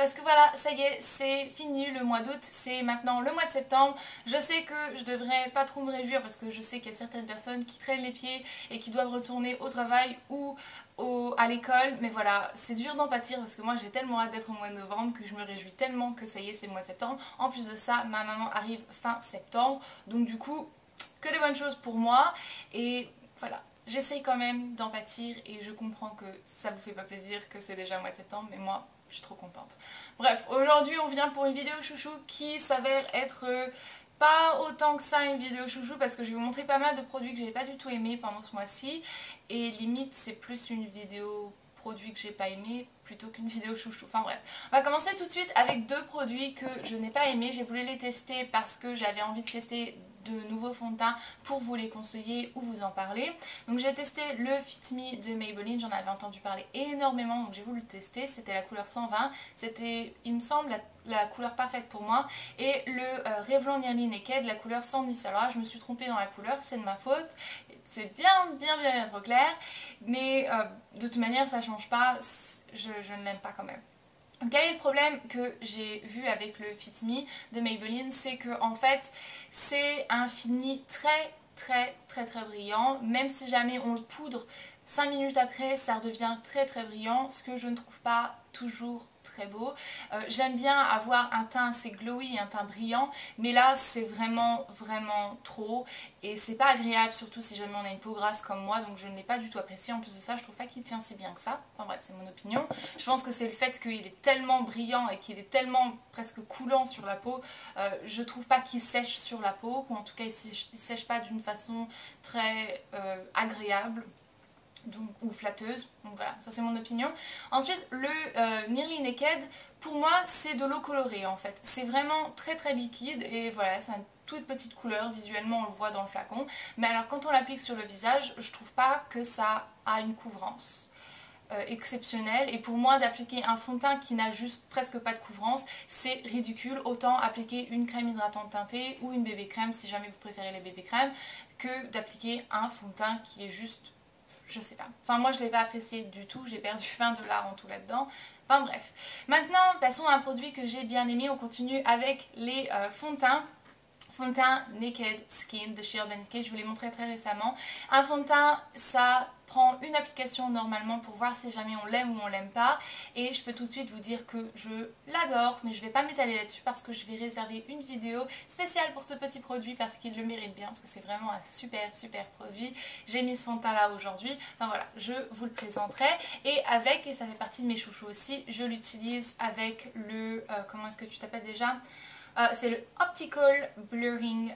parce que voilà, ça y est, c'est fini le mois d'août, c'est maintenant le mois de septembre. Je sais que je devrais pas trop me réjouir parce que je sais qu'il y a certaines personnes qui traînent les pieds et qui doivent retourner au travail ou à l'école, mais voilà, c'est dur d'en pâtir parce que moi j'ai tellement hâte d'être au mois de novembre que je me réjouis tellement que ça y est, c'est le mois de septembre. En plus de ça, ma maman arrive fin septembre, donc du coup, que de bonnes choses pour moi et voilà. J'essaye quand même d'en pâtir et je comprends que ça vous fait pas plaisir que c'est déjà le mois de septembre, mais moi je suis trop contente. Bref, aujourd'hui on vient pour une vidéo chouchou qui s'avère être pas autant que ça une vidéo chouchou parce que je vais vous montrer pas mal de produits que j'ai pas du tout aimé pendant ce mois-ci et limite c'est plus une vidéo produit que j'ai pas aimé plutôt qu'une vidéo chouchou. Enfin bref, on va commencer tout de suite avec deux produits que je n'ai pas aimé. J'ai voulu les tester parce que j'avais envie de tester de nouveaux fonds de teint pour vous les conseiller ou vous en parler. Donc j'ai testé le Fit Me de Maybelline, j'en avais entendu parler énormément donc j'ai voulu le tester. C'était la couleur 120, c'était il me semble la couleur parfaite pour moi, et le Revlon Nearly Naked, la couleur 110. Alors là je me suis trompée dans la couleur, c'est de ma faute, c'est bien trop clair, mais de toute manière ça change pas, je ne l'aime pas quand même. Donc quel est le problème que j'ai vu avec le Fit Me de Maybelline, c'est que en fait c'est un fini très brillant, même si jamais on le poudre 5 minutes après ça redevient très brillant, ce que je ne trouve pas toujours très beau. J'aime bien avoir un teint assez glowy, un teint brillant, mais là c'est vraiment trop et c'est pas agréable, surtout si jamais on a une peau grasse comme moi, donc je ne l'ai pas du tout apprécié. En plus de ça, je trouve pas qu'il tient si bien que ça. Enfin bref, c'est mon opinion. Je pense que c'est le fait qu'il est tellement brillant et qu'il est tellement presque coulant sur la peau, je trouve pas qu'il sèche sur la peau, ou en tout cas il sèche pas d'une façon très agréable. Donc, ou flatteuse, donc voilà, ça c'est mon opinion. Ensuite le Nearly Naked, pour moi c'est de l'eau colorée en fait, c'est vraiment très liquide et voilà, c'est une toute petite couleur, visuellement on le voit dans le flacon, mais alors quand on l'applique sur le visage, je trouve pas que ça a une couvrance exceptionnelle, et pour moi d'appliquer un fond de teint qui n'a juste presque pas de couvrance, c'est ridicule. Autant appliquer une crème hydratante teintée ou une bébé crème si jamais vous préférez les bébés crèmes, que d'appliquer un fond de teint qui est juste, je sais pas. Enfin moi je l'ai pas apprécié du tout, j'ai perdu 20 $ en tout là-dedans. Enfin bref. Maintenant passons à un produit que j'ai bien aimé, on continue avec les fonds de teint. Fond de teint Naked Skin de chez Urban Decay, je vous l'ai montré très récemment. Un fond de teint, ça prend une application normalement pour voir si jamais on l'aime ou on l'aime pas. Et je peux tout de suite vous dire que je l'adore, mais je vais pas m'étaler là-dessus parce que je vais réserver une vidéo spéciale pour ce petit produit parce qu'il le mérite bien, parce que c'est vraiment un super produit. J'ai mis ce fond de teint là aujourd'hui, enfin voilà, je vous le présenterai. Et avec, et ça fait partie de mes chouchous aussi, je l'utilise avec le, comment est-ce que tu t'appelles déjà ? C'est le Optical Blurring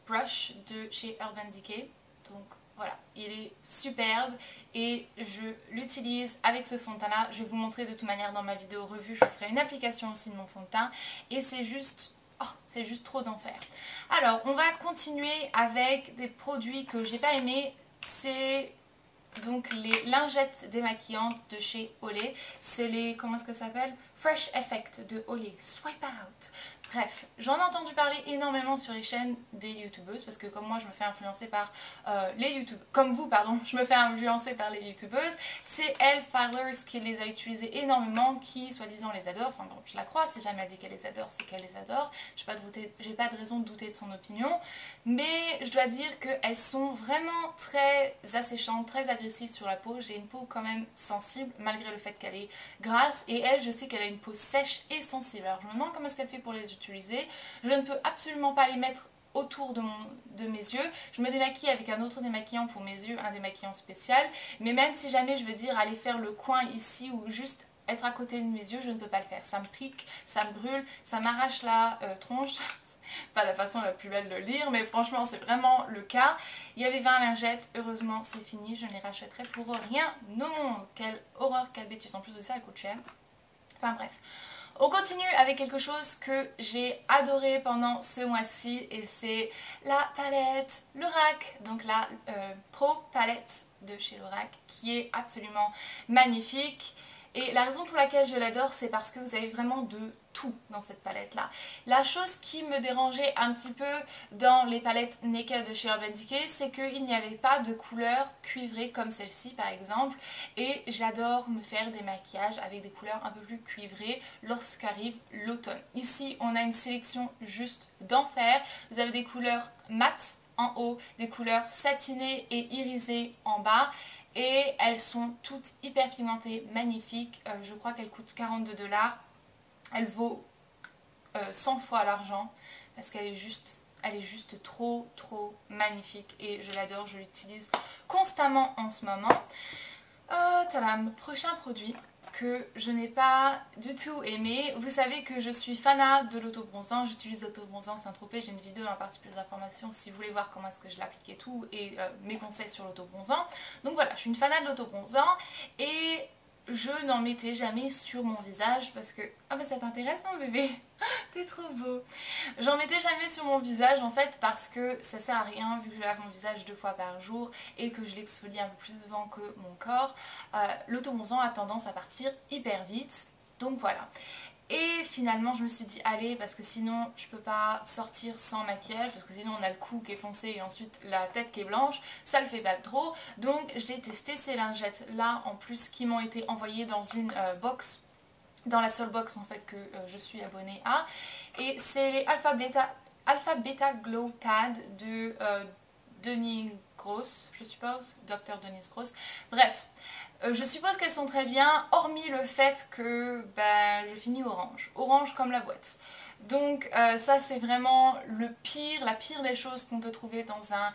Brush de chez Urban Decay. Donc voilà, il est superbe et je l'utilise avec ce fond de teint là. Je vais vous montrer de toute manière dans ma vidéo revue, je vous ferai une application aussi de mon fond de teint et c'est juste... oh, c'est juste trop d'enfer. Alors, on va continuer avec des produits que j'ai pas aimés. C'est donc les lingettes démaquillantes de chez Olay. C'est les, comment est-ce que ça s'appelle, Fresh Effect de Olay, Swipe Out. Bref, j'en ai entendu parler énormément sur les chaînes des youtubeuses parce que comme moi je me fais influencer par les youtubeuses, comme vous pardon, je me fais influencer par les youtubeuses. C'est Elle Fowlers qui les a utilisées énormément, qui soi-disant les adore. Enfin bon, je la crois, si jamais elle dit qu'elle les adore, c'est qu'elle les adore. J'ai pas de raison de douter de son opinion. Mais je dois dire qu'elles sont vraiment très asséchantes, très agressives sur la peau. J'ai une peau quand même sensible malgré le fait qu'elle est grasse. Et elle, je sais qu'elle a une peau sèche et sensible. Alors je me demande comment est-ce qu'elle fait pour les utiliser. Je ne peux absolument pas les mettre autour de mes yeux. Je me démaquille avec un autre démaquillant pour mes yeux, un démaquillant spécial. Mais même si jamais je veux dire aller faire le coin ici ou juste être à côté de mes yeux, je ne peux pas le faire. Ça me pique, ça me brûle, ça m'arrache la tronche. Pas la façon la plus belle de le dire, mais franchement c'est vraiment le cas. Il y avait 20 lingettes, heureusement c'est fini, je ne les rachèterai pour rien au monde. Quelle horreur, quelle bêtise, en plus de ça elle coûte cher. Enfin bref. On continue avec quelque chose que j'ai adoré pendant ce mois-ci et c'est la palette Lorac, donc la Pro Palette de chez Lorac qui est absolument magnifique. Et la raison pour laquelle je l'adore, c'est parce que vous avez vraiment de tout dans cette palette là. La chose qui me dérangeait un petit peu dans les palettes Naked de chez Urban Decay, c'est qu'il n'y avait pas de couleurs cuivrées comme celle-ci par exemple. Et j'adore me faire des maquillages avec des couleurs un peu plus cuivrées lorsqu'arrive l'automne. Ici on a une sélection juste d'enfer. Vous avez des couleurs mates en haut, des couleurs satinées et irisées en bas. Et elles sont toutes hyper pigmentées, magnifiques. Je crois qu'elle coûte 42 $. Elle vaut 100 fois l'argent parce qu'elle est juste trop magnifique et je l'adore, je l'utilise constamment en ce moment. Tadam, prochain produit que je n'ai pas du tout aimé. Vous savez que je suis fanat de l'autobronzant, j'utilise l'autobronzant Saint-Tropez, j'ai une vidéo dans la partie plus d'informations si vous voulez voir comment est-ce que je l'applique et tout, et mes conseils sur l'autobronzant. Donc voilà, je suis une fanat de l'autobronzant et je n'en mettais jamais sur mon visage parce que... Ah bah ça t'intéresse mon bébé? T'es trop beau. J'en mettais jamais sur mon visage en fait parce que ça sert à rien vu que je lave mon visage 2 fois par jour et que je l'exfolie un peu plus souvent que mon corps. L'autobronzant a tendance à partir hyper vite. Donc voilà. Et finalement je me suis dit allez, parce que sinon je peux pas sortir sans maquillage, parce que sinon on a le cou qui est foncé et ensuite la tête qui est blanche, ça le fait pas trop. Donc j'ai testé ces lingettes là en plus qui m'ont été envoyées dans une box, dans la seule box en fait que je suis abonnée à. Et c'est les Alpha Beta Glow Pad de Denis Gross, je suppose, Dr Denis Gross. Bref. Je suppose qu'elles sont très bien, hormis le fait que je finis orange. Orange comme la boîte. Donc ça c'est vraiment la pire des choses qu'on peut trouver dans un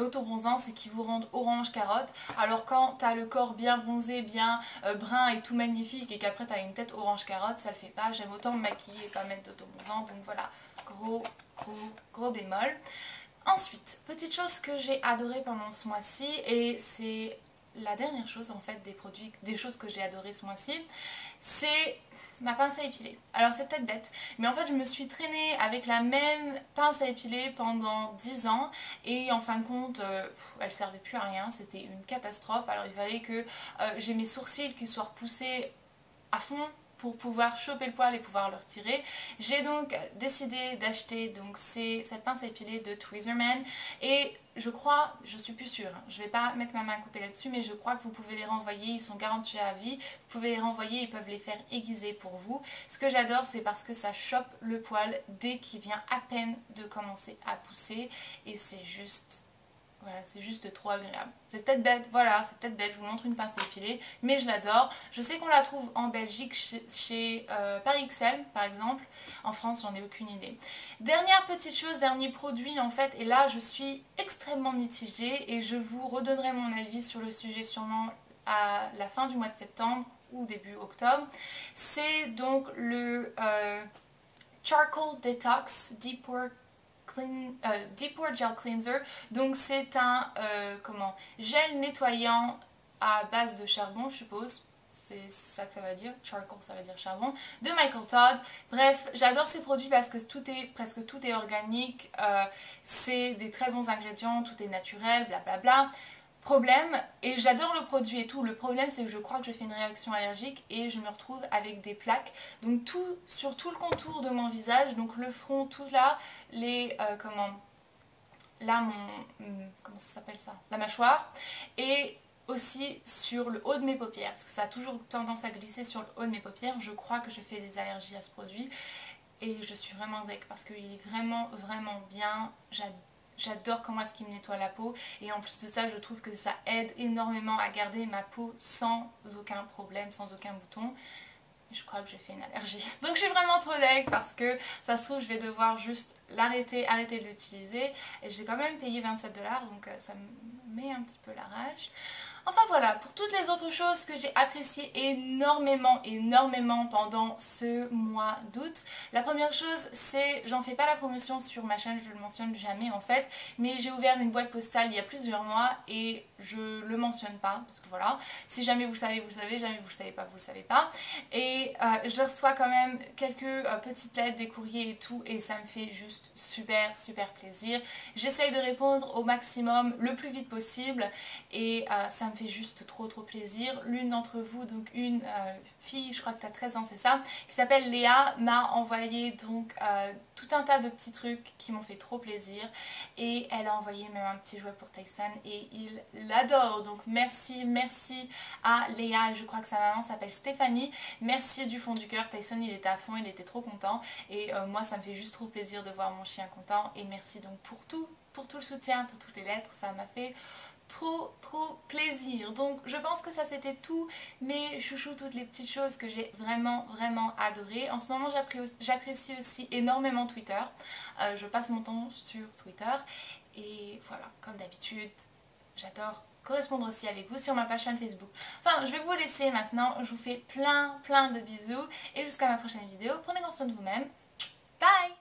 autobronzant, c'est qu'ils vous rendent orange carotte. Alors quand t'as le corps bien bronzé, bien brun et tout magnifique et qu'après t'as une tête orange carotte, ça le fait pas. J'aime autant me maquiller et pas mettre d'autobronzant. Donc voilà, gros bémol. Ensuite, petite chose que j'ai adoré pendant ce mois-ci, et c'est la dernière chose en fait des choses que j'ai adoré ce mois-ci, c'est ma pince à épiler. Alors c'est peut-être bête, mais en fait je me suis traînée avec la même pince à épiler pendant 10 ans et en fin de compte elle servait plus à rien, c'était une catastrophe. Alors il fallait que j'ai mes sourcils qui soient repoussés à fond pour pouvoir choper le poil et pouvoir le retirer. J'ai donc décidé d'acheter cette pince à épiler de Tweezerman et je crois, je suis plus sûre, je vais pas mettre ma main coupée là-dessus, mais je crois que vous pouvez les renvoyer, ils sont garantis à vie, vous pouvez les renvoyer, ils peuvent les faire aiguiser pour vous. Ce que j'adore c'est parce que ça chope le poil dès qu'il vient à peine de commencer à pousser et c'est juste... Voilà, c'est juste trop agréable. C'est peut-être bête, voilà, c'est peut-être bête, je vous montre une pince à épiler, mais je l'adore. Je sais qu'on la trouve en Belgique chez Paris XL par exemple. En France, j'en ai aucune idée. Dernière petite chose, dernier produit en fait, et là je suis extrêmement mitigée et je vous redonnerai mon avis sur le sujet sûrement à la fin du mois de septembre ou début octobre. C'est donc le Charcoal Detox Deep Pore Gel Cleanser. Donc c'est un gel nettoyant à base de charbon, je suppose. C'est ça que ça va dire, charcoal ça veut dire charbon, de Michael Todd. Bref, j'adore ces produits parce que presque tout est organique, c'est des très bons ingrédients, tout est naturel, blablabla. Problème, et j'adore le produit et tout, le problème c'est que je crois que je fais une réaction allergique et je me retrouve avec des plaques, donc sur tout le contour de mon visage, donc le front, tout là, comment ça s'appelle ça, la mâchoire, et aussi sur le haut de mes paupières, parce que ça a toujours tendance à glisser sur le haut de mes paupières. Je crois que je fais des allergies à ce produit et je suis vraiment deck parce qu'il est vraiment bien. J'adore comment est-ce qu'il me nettoie la peau et en plus de ça je trouve que ça aide énormément à garder ma peau sans aucun problème, sans aucun bouton. Je crois que j'ai fait une allergie. Donc je suis vraiment trop deg parce que ça se trouve je vais devoir juste arrêter de l'utiliser. Et j'ai quand même payé 27 $, donc ça me met un petit peu la rage. Enfin voilà, pour toutes les autres choses que j'ai appréciées énormément pendant ce mois d'août. La première chose c'est, j'en fais pas la promotion sur ma chaîne, je le mentionne jamais en fait, mais j'ai ouvert une boîte postale il y a plusieurs mois et je le mentionne pas, parce que voilà, si jamais vous le savez, vous le savez, jamais vous le savez pas, vous le savez pas. Et je reçois quand même quelques petites lettres, des courriers et tout, et ça me fait juste super plaisir. J'essaye de répondre au maximum le plus vite possible et ça me me fait juste trop plaisir. L'une d'entre vous, donc une fille, je crois que tu as 13 ans, c'est ça, qui s'appelle Léa, m'a envoyé donc tout un tas de petits trucs qui m'ont fait trop plaisir. Et elle a envoyé même un petit jouet pour Tyson et il l'adore. Donc merci à Léa, et je crois que sa maman s'appelle Stéphanie. Merci du fond du cœur. Tyson, il était à fond, il était trop content. Et moi, ça me fait juste trop plaisir de voir mon chien content. Et merci donc pour tout le soutien, pour toutes les lettres. Ça m'a fait trop plaisir. Donc je pense que ça c'était tout mes chouchous, toutes les petites choses que j'ai vraiment adoré. En ce moment j'apprécie aussi énormément Twitter. Je passe mon temps sur Twitter et voilà, comme d'habitude, j'adore correspondre aussi avec vous sur ma page Facebook. Enfin, je vais vous laisser maintenant. Je vous fais plein de bisous et jusqu'à ma prochaine vidéo. Prenez grand soin de vous-même. Bye!